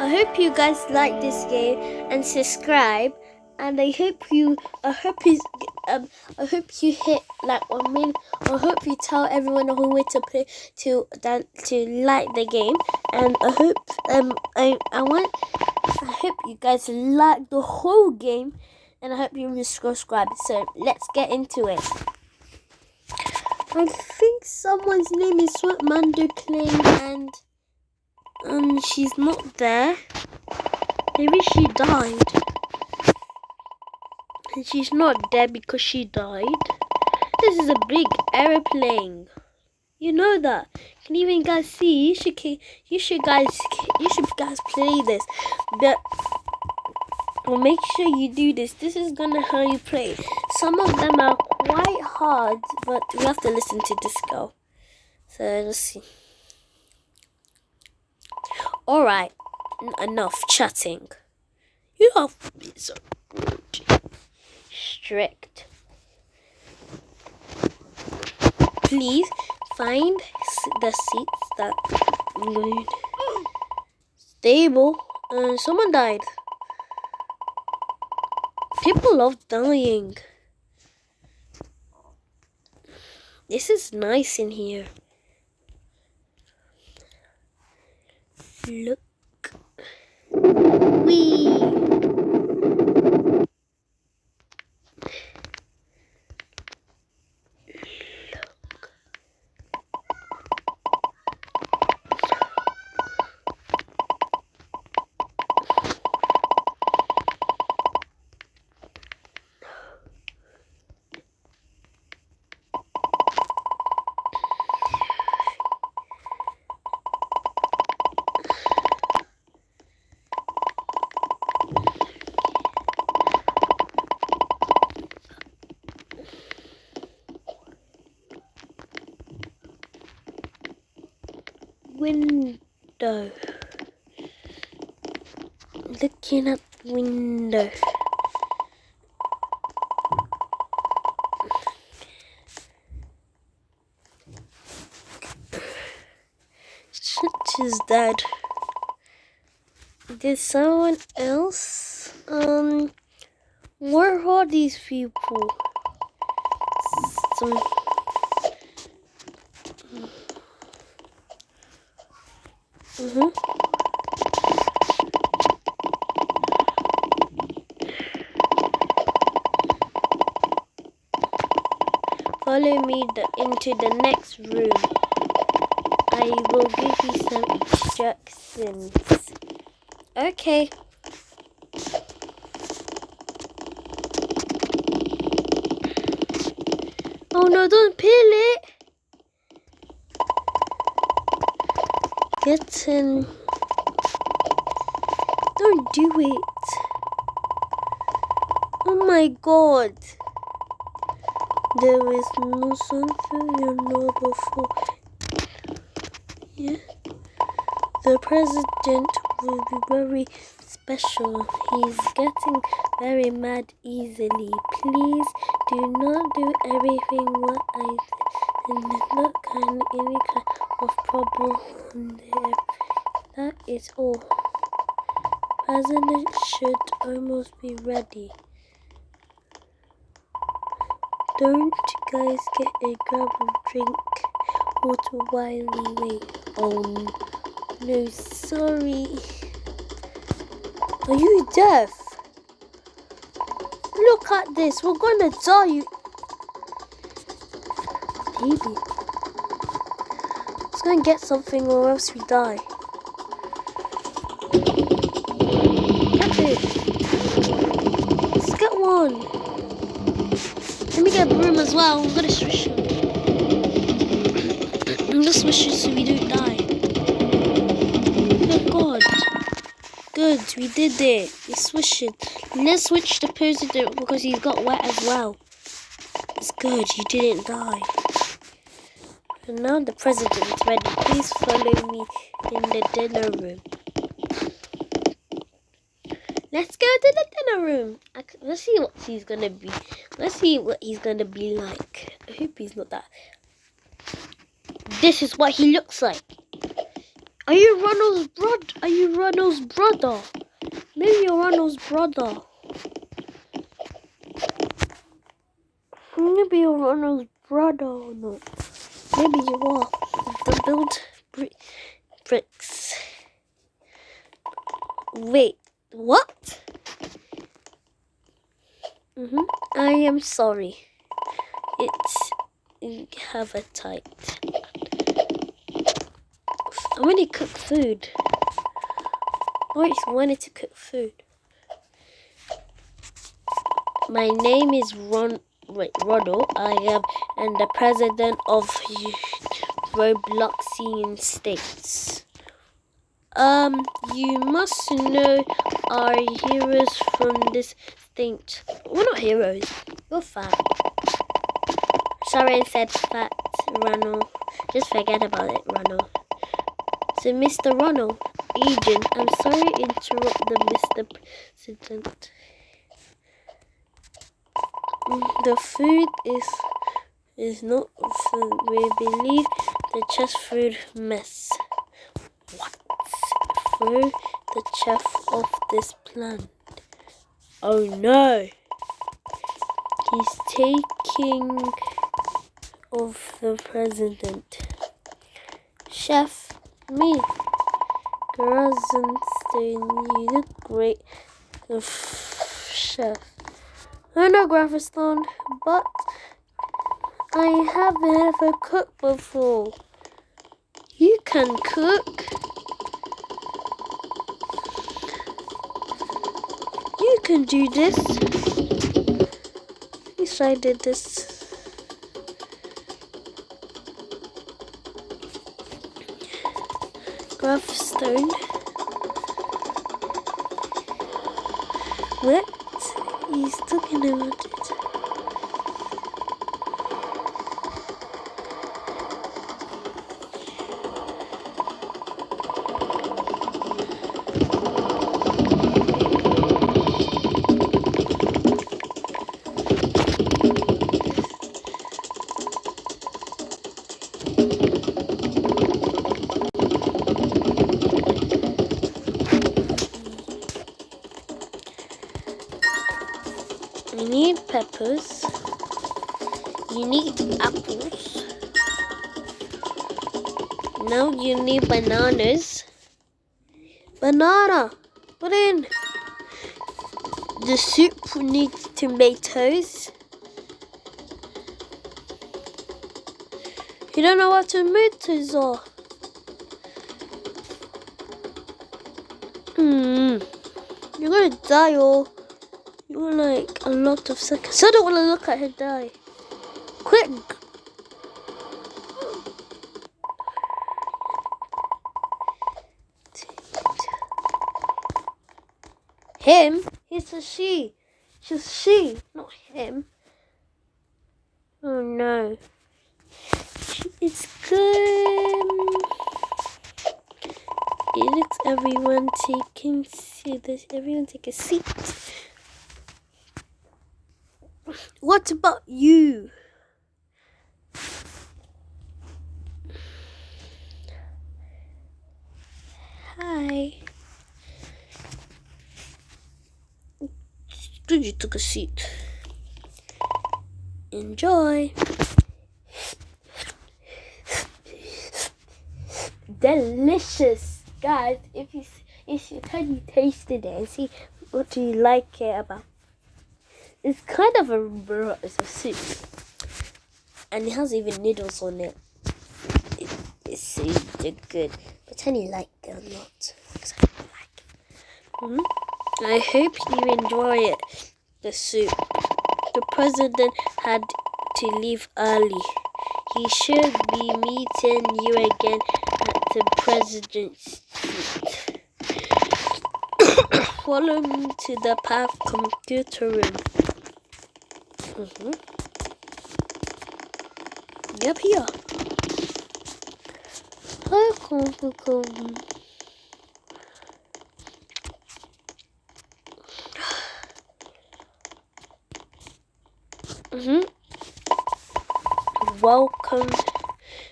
I hope you guys like this game and subscribe. And I hope you hit like 1 million. I hope you tell everyone who wants to play to like the game. And I hope I hope you guys like the whole game. And I hope you will subscribe. So let's get into it. I think someone's name is Sweetmando Kling, and she's not there. Maybe she died. And she's not there because she died. This is a big airplane. You know that. Can even guys see? You should guys play this. But well, make sure you do this. This is gonna how you play. Some of them are quite hard, but we have to listen to this girl. So let's see. Alright, enough chatting. You have to be so strict. Please find the seats that good. Stable. Someone died. People love dying. This is nice in here. Look. Wee. Window. Looking at window. Such is dead. Did someone else? Where are these people? Follow me into the next room. I will give you some instructions. Okay. Oh no, don't peel it. Get in. Don't do it. Oh my god. There is no something you know before. Yeah. The president will be very special. He's getting very mad easily. Please do not do everything what I said and not any kind of problem there. That is all. President should almost be ready. Don't guys get a grab of drink water while we wait. Oh no, sorry. Are you deaf? Look at this. We're gonna die. Baby. Let's go and get something or else we die. Get it. Let's get one. Let me get a broom as well. I'm gonna swish it. I'm gonna swish it so we don't die. Oh god. Good, we did it. We swished it. Let's switch the president because he's got wet as well. It's good, you didn't die. And now the president is ready. Please follow me in the dinner room. Let's go to the dinner room. Let's see what he's gonna be. Let's see what he's gonna be like. I hope he's not that. This is what he looks like. Are you Ronald's brother? Are you Ronald's brother. Maybe you're Ronald's brother. Maybe you're Ronald's brother or not. Maybe you are. The build bricks. Wait, what? I am sorry. Have a tight. I want to cook food. I always wanted to cook food. My name is Ronald. I am the president of Robloxian States. You must know our heroes from this state. We're not heroes. You're fat. Sorry, I said fat, Ronald. Just forget about it, Ronald. So, Mr. Ronald, agent, I'm sorry to interrupt the Mr. President. The food is not food. We believe the chef's food mess. What? Throw the chef off this plant. Oh no! He's taking off the president. Chef, me. Grazenstein, you look great. Chef. I know Gravenstone, but I haven't ever cooked before. You can cook. You can do this. At least I did this. Gravestone. What? He's talking about it. You need peppers. You need apples. Now you need bananas. Banana. Put in. The soup needs tomatoes. You don't know what tomatoes are. You're gonna die or you're like a lot of seconds. I don't want to look at her die. Quick! Him? He's a she. She's she, not him. Oh no. It's good. It looks everyone taking this. Everyone take a seat. What about you? Hi. Good, you took a seat. Enjoy. Delicious, guys. If you can you taste it and see what do you like it about. It's kind of it's a soup, and it has even noodles on it. It's so good. Pretend you like it or not, because I don't like it. I hope you enjoy it. The soup. The president had to leave early. He should be meeting you again at the president's seat. Follow me to the path computer room. Yep, here. Welcome to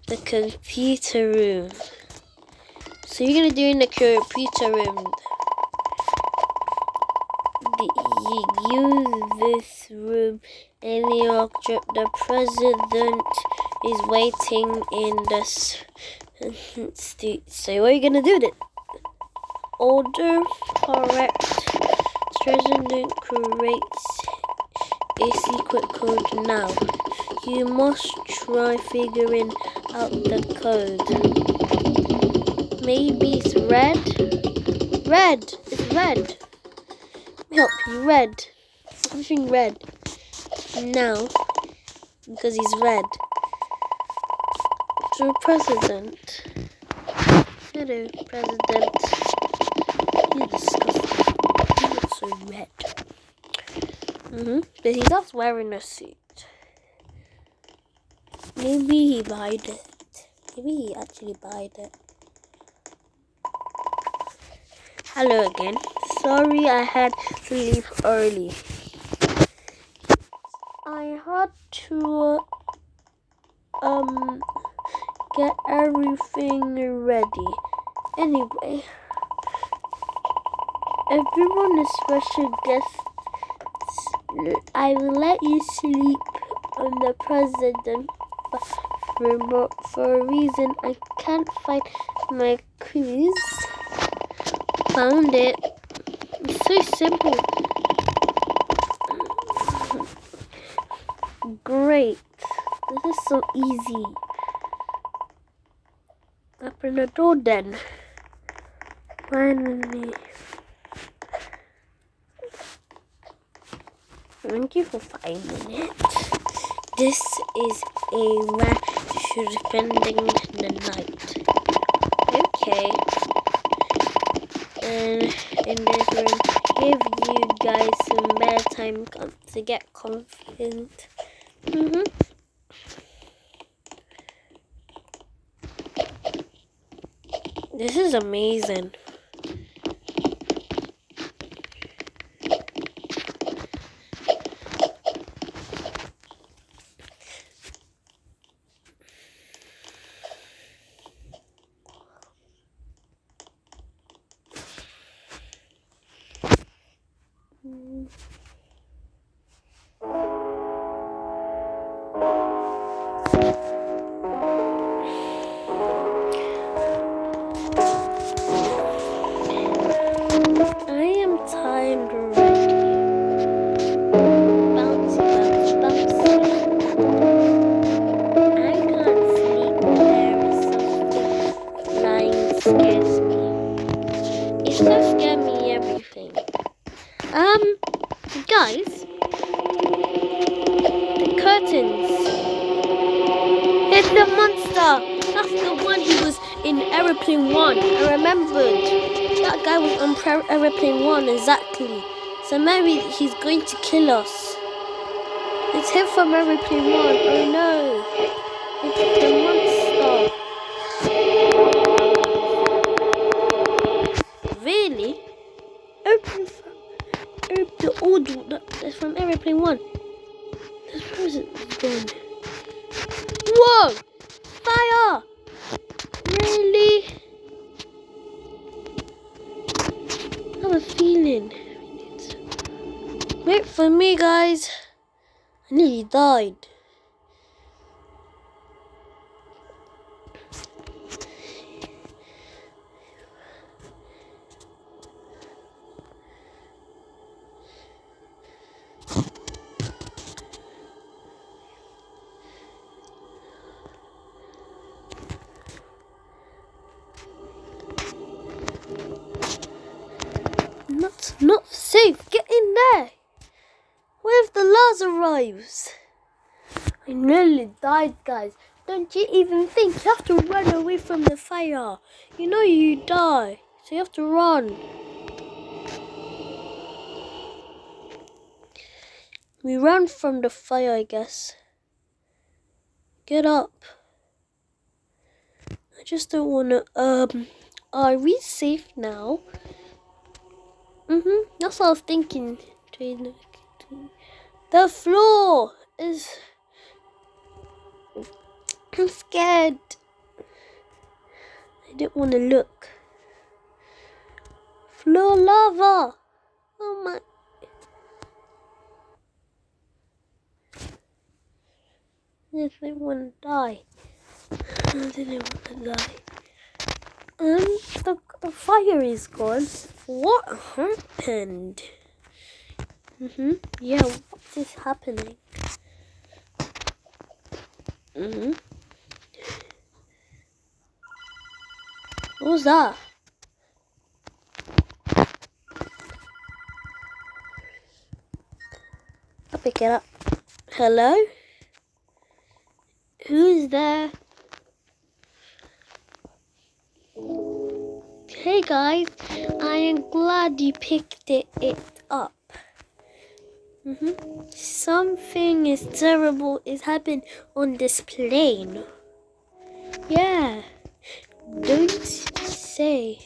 the computer room. So So you're gonna do in the computer room. Use this room. Alien trip. The president is waiting in the street. So what are you gonna do then? Order correct. President creates a secret code now. You must try figuring out the code. Maybe it's red. Red. It's red. Help you, red. Something red. Now, because he's red. To president. Hello, president. You're disgusting. You look so red. But he's not wearing a suit. Maybe he bought it. Maybe he actually bought it. Hello again. Sorry I had to leave early. I had to get everything ready. Anyway, everyone is special guests. I will let you sleep on the president, but for a reason I can't find my keys. Found it. It's so simple. Great. This is so easy. Open the door then. Finally. Thank you for finding it. This is a where you're spending the night. Okay. And in this room, give you guys some better time to get confident. This is amazing. Guys, the curtains. It's the monster. That's the one who was in Aeroplane 1. I remembered. That guy was on Aeroplane 1, exactly. So maybe he's going to kill us. It's him from Aeroplane 1. Oh no. It's the monster. Really? Open the old that's from Aeroplane 1. This person's gone. Whoa! Fire! Really? I have a feeling. Wait for me, guys. I nearly died. Not safe. Get in there. What if the Lars arrives? I nearly died, guys. Don't you even think you have to run away from the fire? You know you die, so you have to run. We ran from the fire, I guess. Get up. I just don't wanna. Are we safe now? That's what I was thinking. The floor is... I'm scared. I didn't want to look. Floor lava. Oh my. I didn't want to die. I didn't want to die. The fire is gone. What happened? Yeah, what is happening? What was that? I'll pick it up. Hello? Who's there? Hey guys, I am glad you picked it up. Something is terrible is happening on this plane. Yeah, don't say.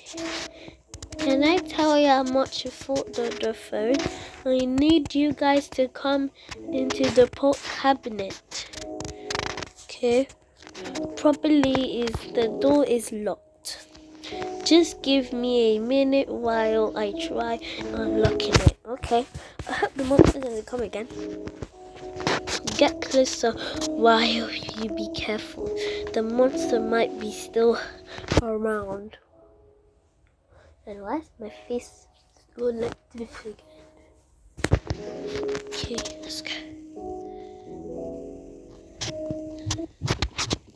Can I tell you how much I thought the phone? I need you guys to come into the port cabinet. Okay. Probably the door is locked. Just give me a minute while I try unlocking it. Okay. I hope the monster doesn't come again. Get closer while you be careful. The monster might be still around. And why is my face so like this again? Okay, let's go.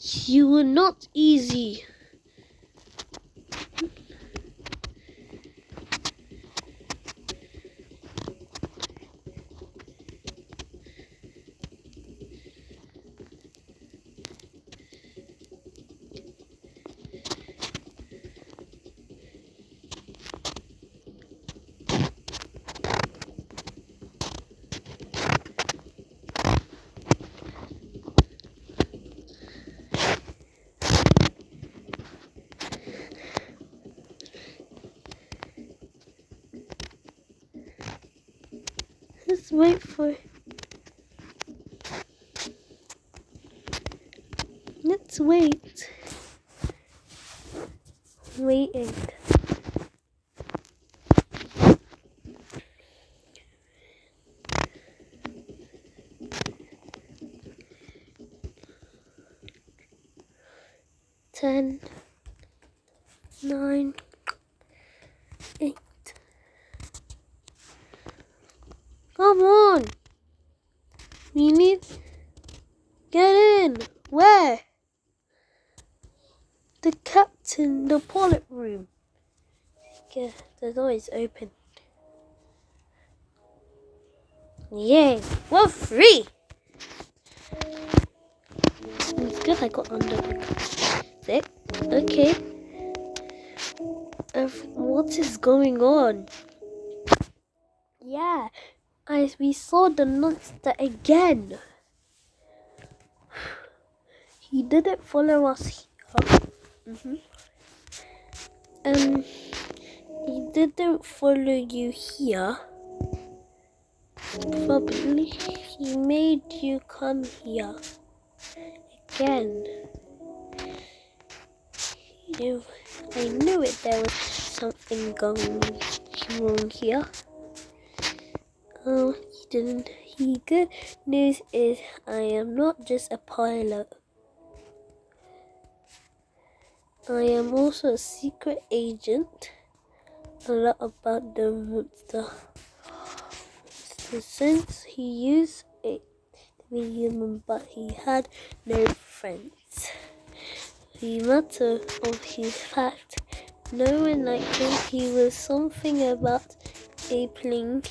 You were not easy. Let's wait for it. Let's wait. Waiting. Ten, 9, 8. Come on. We need. Get in. Where? The captain, the pilot room. Yeah, the door is open. Yay, we're free. It's good I got under the sick. Okay. What is going on? Yeah, we saw the monster again. He didn't follow us here. He didn't follow you here. Probably he made you come here again. I knew it. There was something going wrong here. Oh, he didn't. The good news is I am not just a pilot. I am also a secret agent. A lot about the monster. So since he used it to be human, but he had no friends. The matter of his fact, no one liked him. He was something about a plane.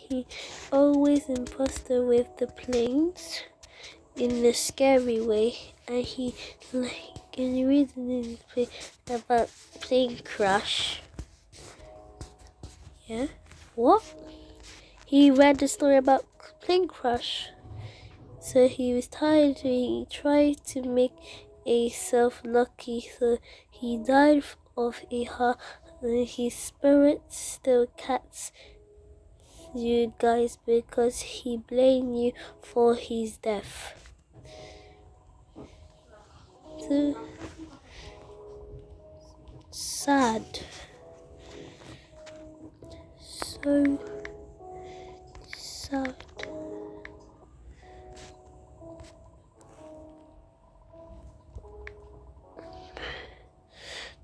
He always imposter with the planes in a scary way, and he any reason in his about plane crash. Yeah, what? He read the story about plane crash, so he was tired. He tried to make himself lucky, so he died of a heart. His spirit still catches you guys because he blamed you for his death. So sad. so sad.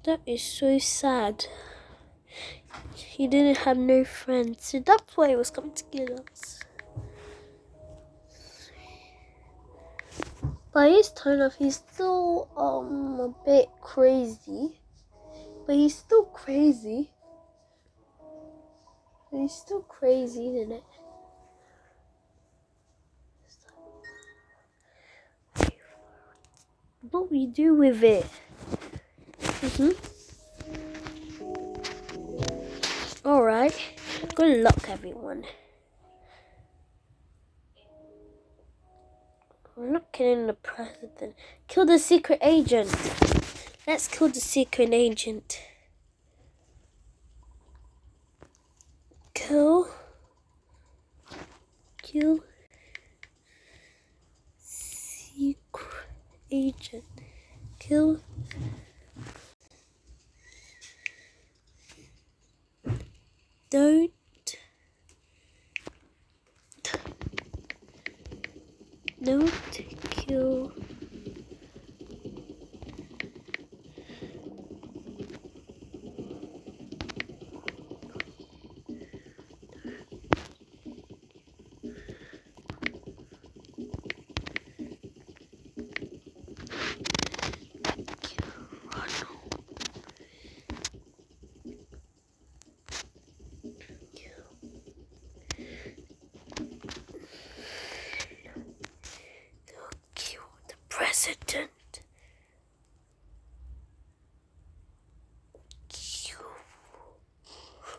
That is so sad. He didn't have no friends, so that's why he was coming to kill us. By his turn off, he's still a bit crazy. But he's still crazy. He's still crazy, isn't it? What we do with it? Alright. Good luck, everyone. We're not killing the president. Kill the secret agent. Let's kill the secret agent. Kill secret agent. Kill. Don't kill. President.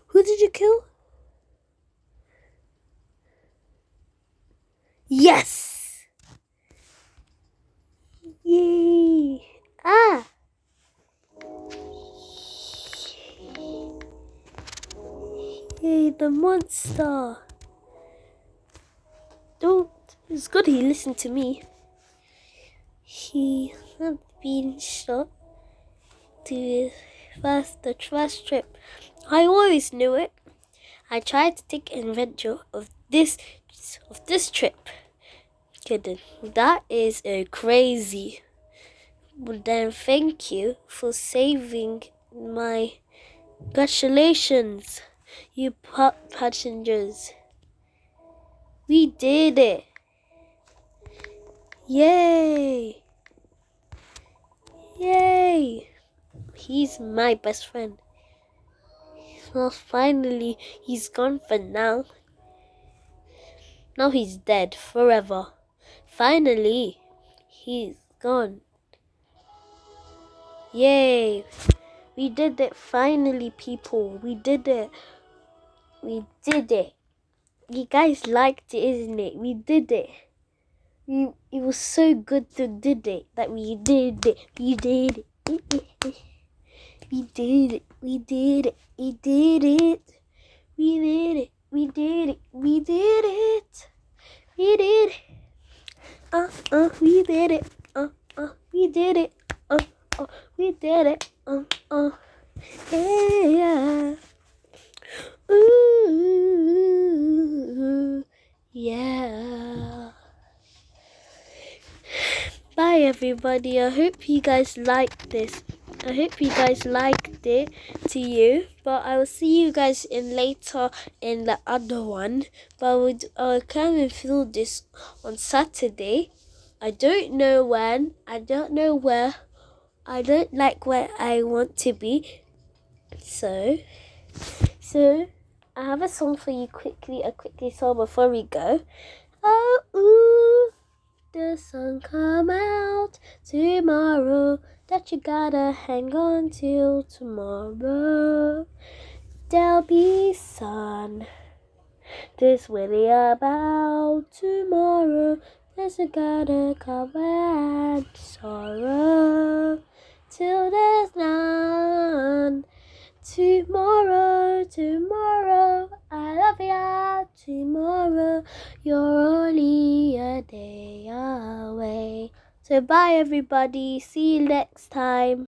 Who did you kill? Yes! Yay! Ah! Yay, the monster! Don't. It's good he listened to me. He had been shot to the first trip. I always knew it. I tried to take advantage of this trip. Kidding. That is crazy. But then thank you for saving my. Congratulations, you passengers. We did it. Yay. Yay! He's my best friend. Well, finally, he's gone for now. Now he's dead forever. Finally, he's gone. Yay! We did it finally, people. We did it. We did it. You guys liked it, isn't it? We did it. It was so good to did it that we did it. We did it. We did it. We did it. We did it. We did it. We did it. We did it. We did it. We did it. We did it. We did it. Yeah. Ooh. Yeah. Bye everybody. I hope you guys liked this. I hope you guys liked it to you. But I will see you guys later in the other one. But I'll come and film this on Saturday. I don't know when. I don't know where. I don't like where I want to be. So I have a song for you quickly song before we go. Oh, ooh. The sun come out tomorrow, that you gotta hang on till tomorrow. There'll be sun. This really about tomorrow. There's a gotta come and sorrow till there's none. Tomorrow, I love ya. Tomorrow, you're only a day away. So bye everybody. See you next time.